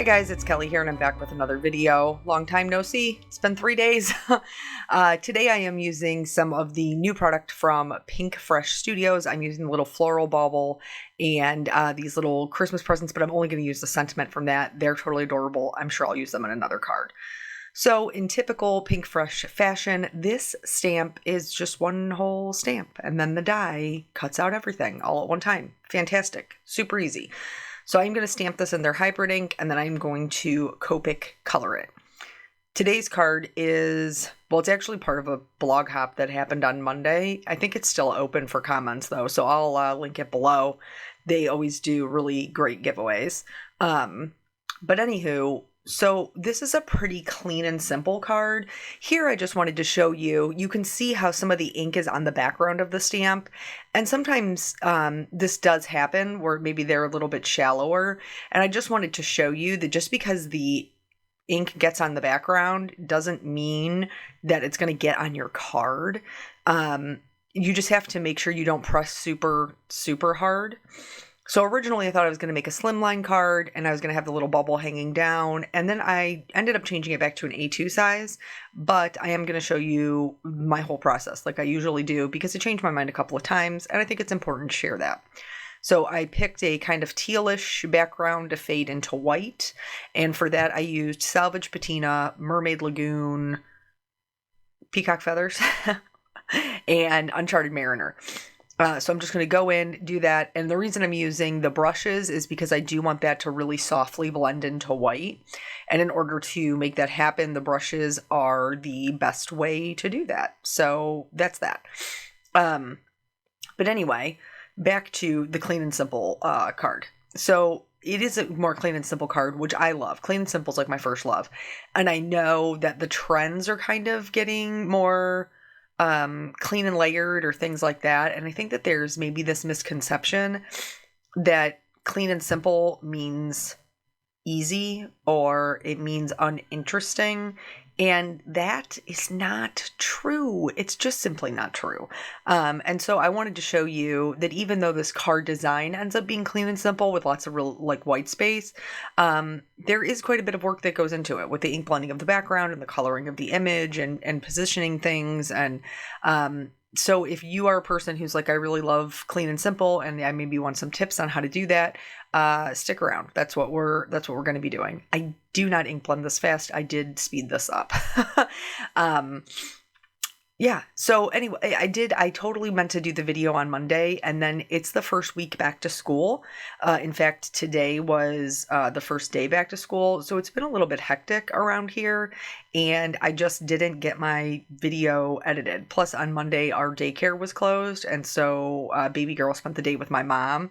Hi guys, it's Kelly here and I'm back with another video. Long time no see. It's been 3 days. Today I am using some of the new product from Pinkfresh Studios. I'm using the little floral bauble and these little Christmas presents, but I'm only going to use the sentiment from that. They're totally adorable. I'm sure I'll use them in another card. So in typical Pinkfresh fashion, this stamp is just one whole stamp and then the die cuts out everything all at one time. Fantastic. Super easy. So I'm going to stamp this in their hybrid ink and then I'm going to Copic color it. Today's card is, well, it's actually part of a blog hop that happened on Monday. I think it's still open for comments though, so I'll link it below. They always do really great giveaways. But anywho, so this is a pretty clean and simple card. Here I just wanted to show you, you can see how some of the ink is on the background of the stamp. And sometimes this does happen where maybe they're a little bit shallower. And I just wanted to show you that just because the ink gets on the background doesn't mean that it's going to get on your card. You just have to make sure you don't press super, super hard. So originally I thought I was going to make a slimline card and I was going to have the little bubble hanging down, and then I ended up changing it back to an A2 size, but I am going to show you my whole process like I usually do because I changed my mind a couple of times and I think it's important to share that. So I picked a kind of tealish background to fade into white, and for that I used Salvage Patina, Mermaid Lagoon, Peacock Feathers, and Uncharted Mariner. So I'm just going to go in, do that. And the reason I'm using the brushes is because I do want that to really softly blend into white. And in order to make that happen, the brushes are the best way to do that. So that's that. But anyway, back to the clean and simple card. So it is a more clean and simple card, which I love. Clean and simple is like my first love. And I know that the trends are kind of getting more clean and layered or things like that. And I think that there's maybe this misconception that clean and simple means easy or it means uninteresting. And that is not true. It's just simply not true. And so I wanted to show you that even though this card design ends up being clean and simple with lots of real like white space, there is quite a bit of work that goes into it with the ink blending of the background and the coloring of the image and positioning things. And so if you are a person who's like, I really love clean and simple and I maybe want some tips on how to do that, stick around. That's what we're going to be doing. I do not ink blend this fast. I did speed this up. Yeah. So anyway, I totally meant to do the video on Monday, and then it's the first week back to school. In fact, today was the first day back to school. So it's been a little bit hectic around here, and I just didn't get my video edited. Plus on Monday, our daycare was closed. And so baby girl spent the day with my mom,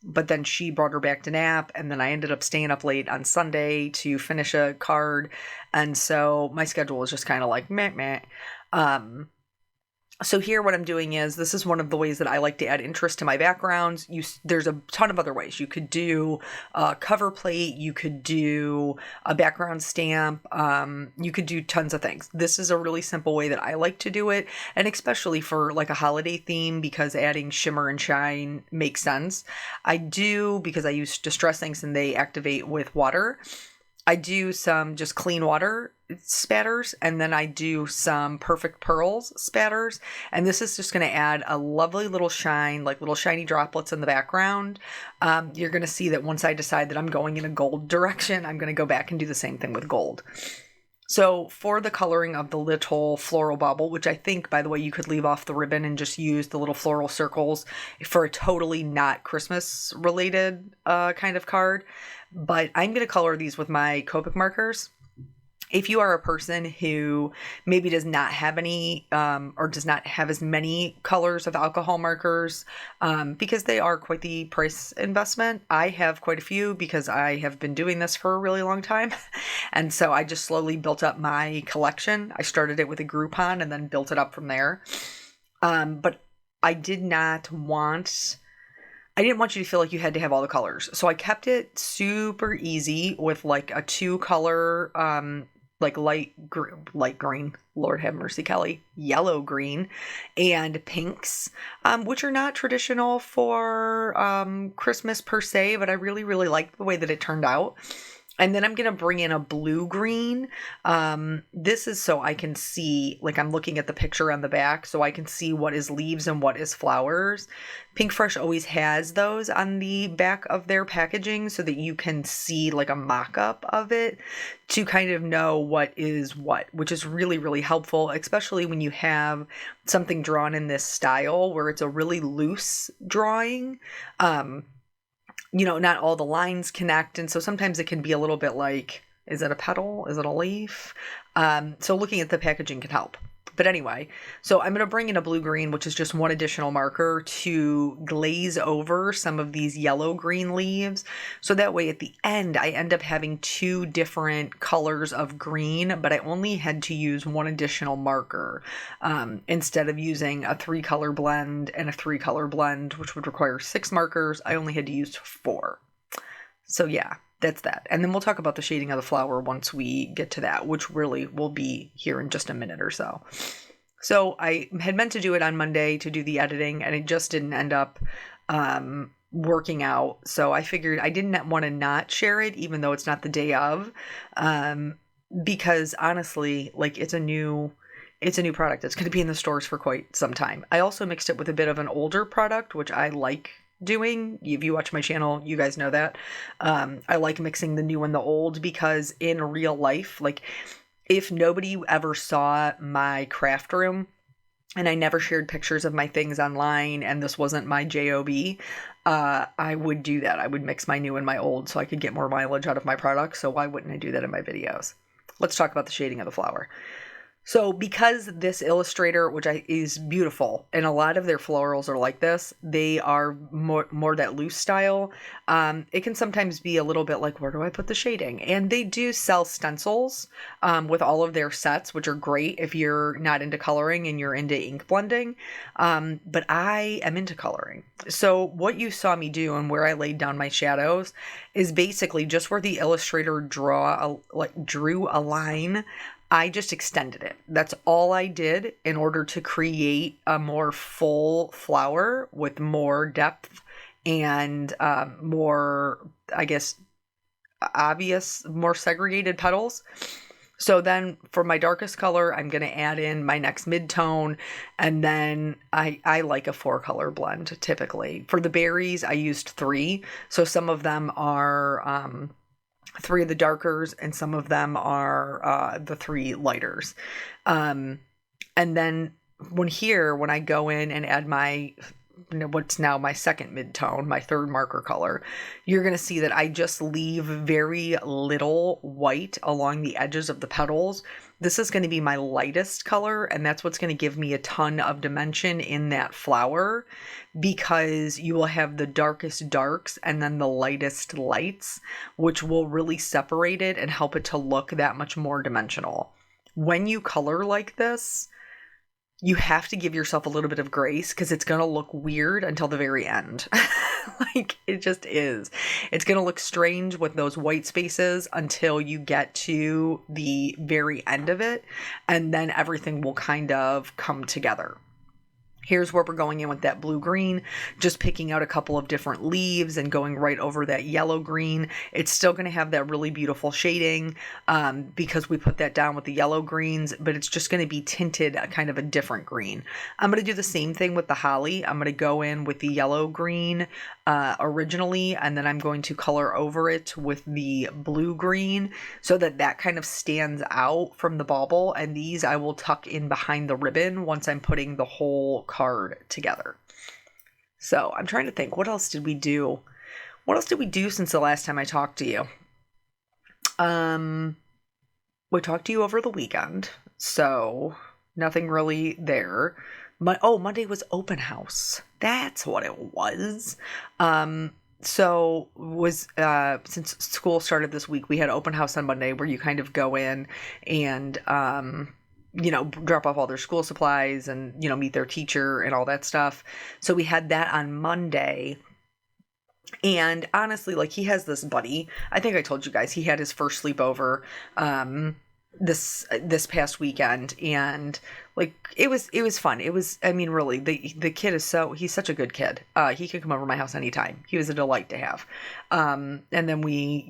but then she brought her back to nap. And then I ended up staying up late on Sunday to finish a card. And so my schedule was just kind of like meh, meh. So here what I'm doing is, this is one of the ways that I like to add interest to my backgrounds. There's a ton of other ways. You could do a cover plate, you could do a background stamp, you could do tons of things. This is a really simple way that I like to do it, and especially for like a holiday theme because adding shimmer and shine makes sense. I do, because I use distress inks and they activate with water, I do some just clean water spatters, and then I do some Perfect Pearls spatters, and this is just going to add a lovely little shine, like little shiny droplets in the background. You're going to see that once I decide that I'm going in a gold direction, I'm going to go back and do the same thing with gold. So for the coloring of the little floral bauble, which I think, by the way, you could leave off the ribbon and just use the little floral circles for a totally not Christmas related kind of card. But I'm going to color these with my Copic markers. If you are a person who maybe does not have any or does not have as many colors of alcohol markers, because they are quite the price investment. I have quite a few because I have been doing this for a really long time. And so I just slowly built up my collection. I started it with a Groupon and then built it up from there. But I didn't want you to feel like you had to have all the colors. So I kept it super easy with like a 2-color like light green, Lord have mercy, Kelly, yellow green, and pinks, which are not traditional for Christmas per se, but I really, really like the way that it turned out. And then I'm going to bring in a blue green. This is so I can see, like I'm looking at the picture on the back, so I can see what is leaves and what is flowers. Pinkfresh always has those on the back of their packaging so that you can see like a mock-up of it to kind of know what is what, which is really, really helpful, especially when you have something drawn in this style where it's a really loose drawing. Not all the lines connect. And so sometimes it can be a little bit like, is it a petal? Is it a leaf? So looking at the packaging can help. But anyway, so I'm going to bring in a blue-green, which is just one additional marker to glaze over some of these yellow-green leaves. So that way at the end, I end up having two different colors of green, but I only had to use one additional marker instead of using a 3-color blend and a 3-color blend, which would require 6 markers. I only had to use 4. So yeah. That's that. And then we'll talk about the shading of the flower once we get to that, which really will be here in just a minute or so. So I had meant to do it on Monday to do the editing, and it just didn't end up working out. So I figured I didn't want to not share it, even though it's not the day of, because honestly, like it's a new product. It's going to be in the stores for quite some time. I also mixed it with a bit of an older product, which I like doing. If you watch my channel, you guys know that. I like mixing the new and the old because in real life, like if nobody ever saw my craft room and I never shared pictures of my things online and this wasn't my job, I would do that. I would mix my new and my old so I could get more mileage out of my products. So why wouldn't I do that in my videos? Let's talk about the shading of the flower. So because this illustrator, which is beautiful, and a lot of their florals are like this, they are more that loose style. It can sometimes be a little bit like, where do I put the shading? And they do sell stencils with all of their sets, which are great if you're not into coloring and you're into ink blending. But I am into coloring. So what you saw me do and where I laid down my shadows is basically just where the illustrator drew a line. I just extended it. That's all I did in order to create a more full flower with more depth and more, I guess, obvious, more segregated petals. So then for my darkest color, I'm going to add in my next mid-tone, and then I like a 4-color blend typically. For the berries, I used 3. So some of them are 3 of the darkers, and some of them are the 3 lighters. And then when I go in and add my, what's now my second mid-tone, my 3rd marker color, you're going to see that I just leave very little white along the edges of the petals. This is going to be my lightest color, and that's what's going to give me a ton of dimension in that flower, because you will have the darkest darks and then the lightest lights, which will really separate it and help it to look that much more dimensional. When you color like this, you have to give yourself a little bit of grace because it's going to look weird until the very end. Like it just is. It's going to look strange with those white spaces until you get to the very end of it. And then everything will kind of come together. Here's where we're going in with that blue-green, just picking out a couple of different leaves and going right over that yellow-green. It's still going to have that really beautiful shading because we put that down with the yellow greens, but it's just going to be tinted a kind of a different green. I'm going to do the same thing with the holly. I'm going to go in with the yellow-green originally, and then I'm going to color over it with the blue-green so that kind of stands out from the bauble, and these I will tuck in behind the ribbon once I'm putting the whole card together. So I'm trying to think, what else did we do? What else did we do since the last time I talked to you? We talked to you over the weekend, so nothing really there. Monday was open house. That's what it was. So since school started this week, we had open house on Monday where you kind of go in and drop off all their school supplies and, meet their teacher and all that stuff. So we had that on Monday. And honestly, like he has this buddy, I think I told you guys, he had his first sleepover, this past weekend, and like it was fun. It was, really, the kid he's such a good kid. He could come over to my house anytime. He was a delight to have. And then we,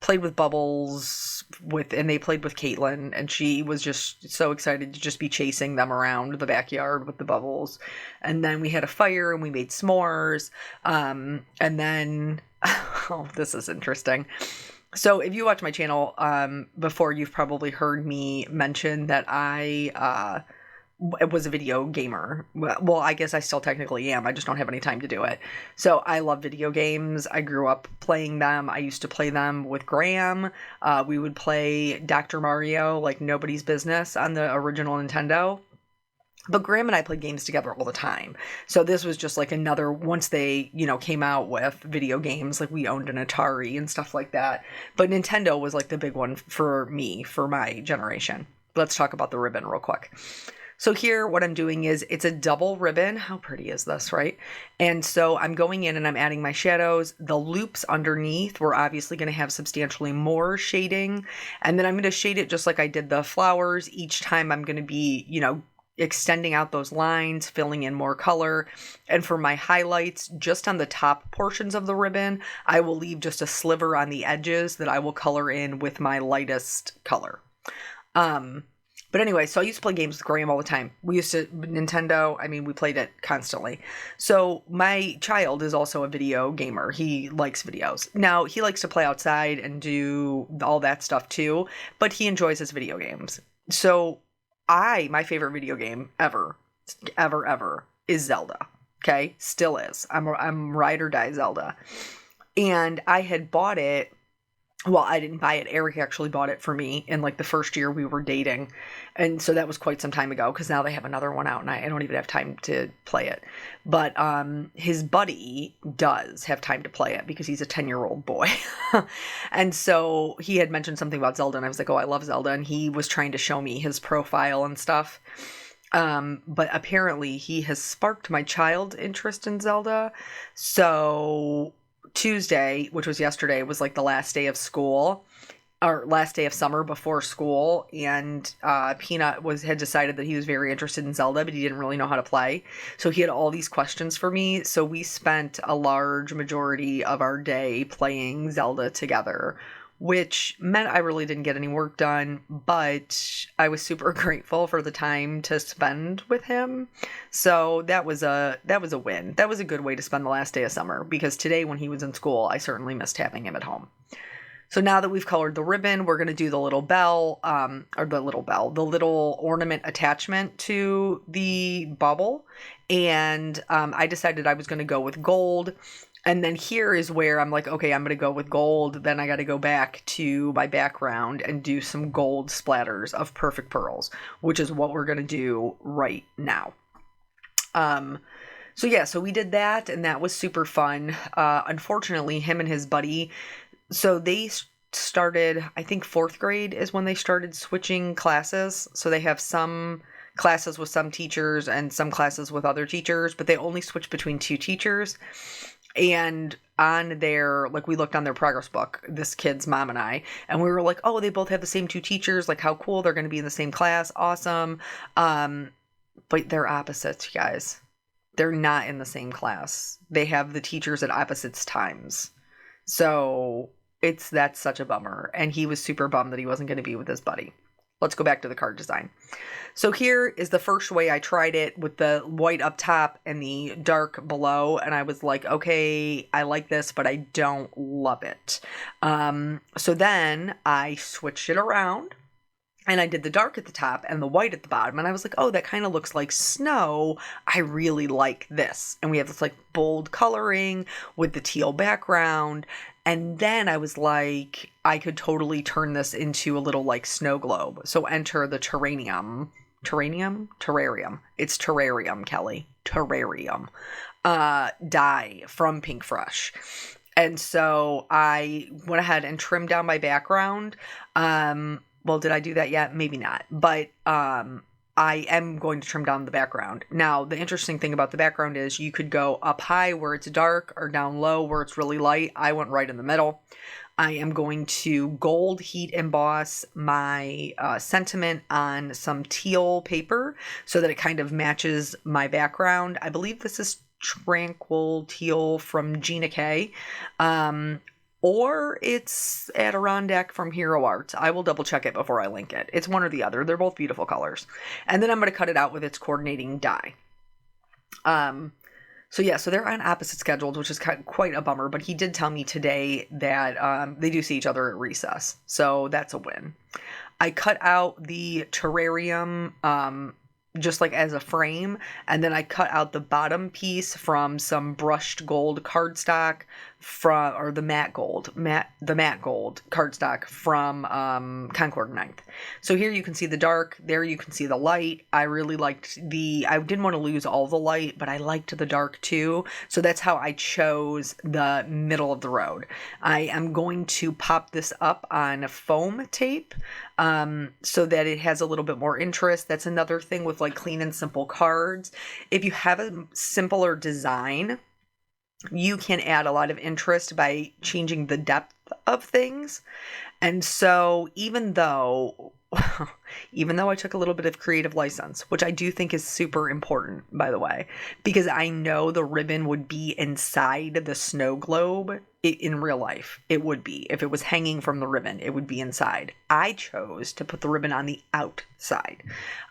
played with bubbles and they played with Caitlin, and she was just so excited to just be chasing them around the backyard with the bubbles. And then we had a fire and we made s'mores. And then, oh, this is interesting. So if you watch my channel before, you've probably heard me mention that I was a video gamer. Well, I guess I still technically am. I just don't have any time to do it. So I love video games. I grew up playing them. I used to play them with Graham. We would play Dr. Mario like nobody's business on the original Nintendo. But Graham and I played games together all the time. So this was just like another, once they, came out with video games, like we owned an Atari and stuff like that. But Nintendo was like the big one for me, for my generation. Let's talk about the ribbon real quick. So here, what I'm doing is it's a double ribbon. How pretty is this, right? And so I'm going in and I'm adding my shadows. The loops underneath, we're obviously going to have substantially more shading. And then I'm going to shade it just like I did the flowers. Each time I'm going to be, extending out those lines, filling in more color. And for my highlights, just on the top portions of the ribbon, I will leave just a sliver on the edges that I will color in with my lightest color. But anyway, so I used to play games with Graham all the time. Nintendo, we played it constantly. So my child is also a video gamer. He likes videos. Now, he likes to play outside and do all that stuff too, but he enjoys his video games. So my favorite video game ever is Zelda. Okay? Still is. I'm ride or die Zelda. And I had bought it. Well, I didn't buy it. Eric actually bought it for me in like the first year we were dating. And so that was quite some time ago because now they have another one out and I don't even have time to play it. But his buddy does have time to play it because he's a 10-year-old boy. And so he had mentioned something about Zelda and I was like, oh, I love Zelda. And he was trying to show me his profile and stuff. But apparently he has sparked my child's interest in Zelda. So Tuesday, which was yesterday, was like the last day of school, or last day of summer before school, and Peanut had decided that he was very interested in Zelda, but he didn't really know how to play. So he had all these questions for me. So we spent a large majority of our day playing Zelda together, which meant I really didn't get any work done, but I was super grateful for the time to spend with him. So that was a win. That was a good way to spend the last day of summer, because today when he was in school, I certainly missed having him at home. So now that we've colored the ribbon, we're going to do the little bell, the little ornament attachment to the bubble. And I decided I was going to go with gold. And then here is where I'm like, okay, I'm going to go with gold. Then I got to go back to my background and do some gold splatters of perfect pearls, which is what we're going to do right now. So we did that, and that was super fun. Unfortunately, him and his buddy, so they started, I think 4th grade is when they started switching classes. So they have some classes with some teachers and some classes with other teachers, but they only switch between 2 teachers. And on their, we looked on their progress book, this kid's mom and I, and we were like, oh, they both have the same 2 teachers. Like, how cool. They're going to be in the same class. Awesome. But they're opposites, you guys. They're not in the same class. They have the teachers at opposites times. So that's such a bummer. And he was super bummed that he wasn't going to be with his buddy. Let's go back to the card design. So here is the first way I tried it, with the white up top and the dark below. And I was like, okay, I like this, but I don't love it. So then I switched it around and I did the dark at the top and the white at the bottom. And I was like, oh, that kind of looks like snow. I really like this. And we have this bold coloring with the teal background. And then I was like, I could totally turn this into a little snow globe. So enter the terrarium. It's terrarium, Kelly. Terrarium. Dye from Pinkfresh. And so I went ahead and trimmed down my background. Well, did I do that yet? Maybe not. But I am going to trim down the background. Now, the interesting thing about the background is you could go up high where it's dark or down low where it's really light. I went right in the middle. I am going to gold heat emboss my sentiment on some teal paper so that it kind of matches my background. I believe this is Tranquil Teal from Gina K. or it's Adirondack from Hero Arts. I will double check it before I link it. It's one or the other. They're both beautiful colors. And then I'm going to cut it out with its coordinating dye. So yeah, so they're on opposite schedules, which is quite a bummer. But he did tell me today that they do see each other at recess. So that's a win. I cut out the terrarium just like as a frame, and then I cut out the bottom piece from some brushed gold cardstock or the matte gold cardstock from Concord 9th. So here you can see the dark, there you can see the light. I really liked I didn't want to lose all the light, but I liked the dark too. So that's how I chose the middle of the road. I am going to pop this up on foam tape so that it has a little bit more interest. That's another thing with like clean and simple cards. If you have a simpler design, you can add a lot of interest by changing the depth of things. And so even though I took a little bit of creative license, which I do think is super important, by the way, because I know the ribbon would be inside the snow globe in real life. It would be. If it was hanging from the ribbon, it would be inside. I chose to put the ribbon on the outside.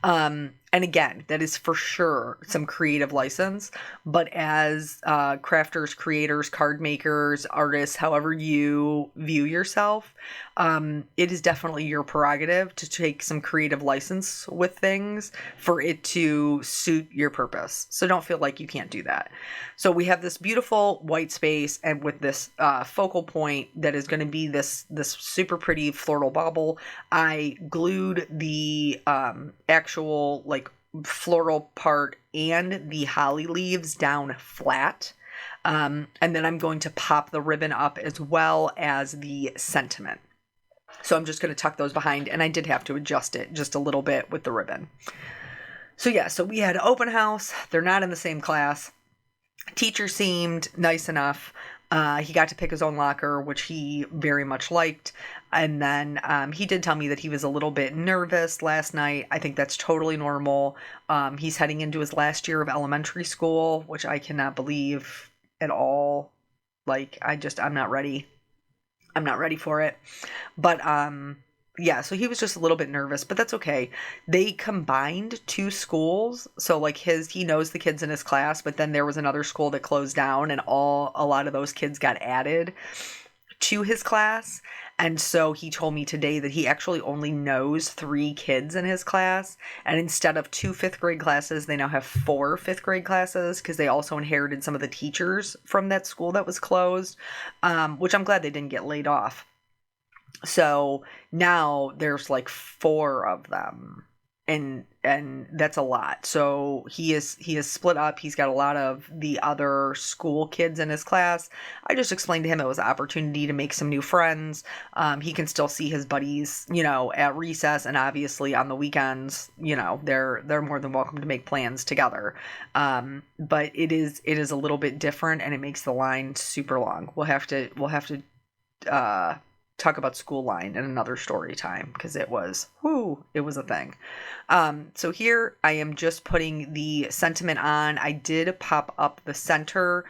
And again, that is for sure some creative license, but as crafters, creators, card makers, artists, however you view yourself, it is definitely your prerogative to take some creative license with things for it to suit your purpose. So don't feel like you can't do that. So we have this beautiful white space, and with this focal point that is going to be this super pretty floral bauble. I glued the actual like floral part and the holly leaves down flat. And then I'm going to pop the ribbon up as well as the sentiment. So I'm just going to tuck those behind, and I did have to adjust it just a little bit with the ribbon. So yeah, so we had open house. They're not in the same class. Teacher seemed nice enough. He got to pick his own locker, which he very much liked. And then he did tell me that he was a little bit nervous last night. I think that's totally normal. He's heading into his last year of elementary school, which I cannot believe at all. Like, I'm not ready. I'm not ready for it. But yeah, so he was just a little bit nervous, but that's okay. They combined two schools. So like he knows the kids in his class, but then there was another school that closed down, and a lot of those kids got added to his class. And so he told me today that he actually only knows 3 kids in his class. And instead of 2 5th grade classes, they now have 4 5th grade classes, because they also inherited some of the teachers from that school that was closed, which I'm glad they didn't get laid off. So now there's like 4 of them, and that's a lot. So he is split up. He's got a lot of the other school kids in his class. I just explained to him it was an opportunity to make some new friends. He can still see his buddies, at recess, and obviously on the weekends, they're more than welcome to make plans together. But it is a little bit different, and it makes the line super long. We'll have to talk about school line in another story time, because it was a thing. So here I am just putting the sentiment on. I did pop up the center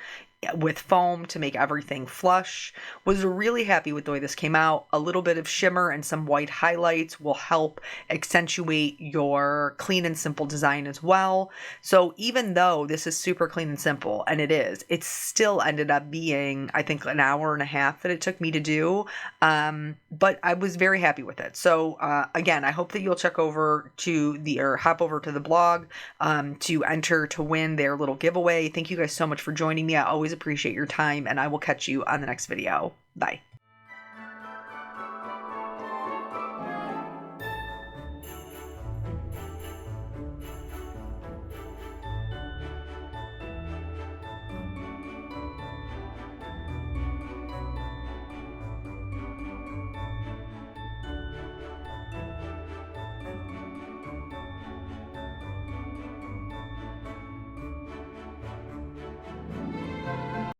with foam to make everything flush. Was really happy with the way this came out. A little bit of shimmer and some white highlights will help accentuate your clean and simple design as well. So even though this is super clean and simple, and it still ended up being, I think, an hour and a half that it took me to do. But I was very happy with it. So again, I hope that you'll hop over to the blog to enter to win their little giveaway. Thank you guys so much for joining me. I always appreciate your time, and I will catch you on the next video. Bye.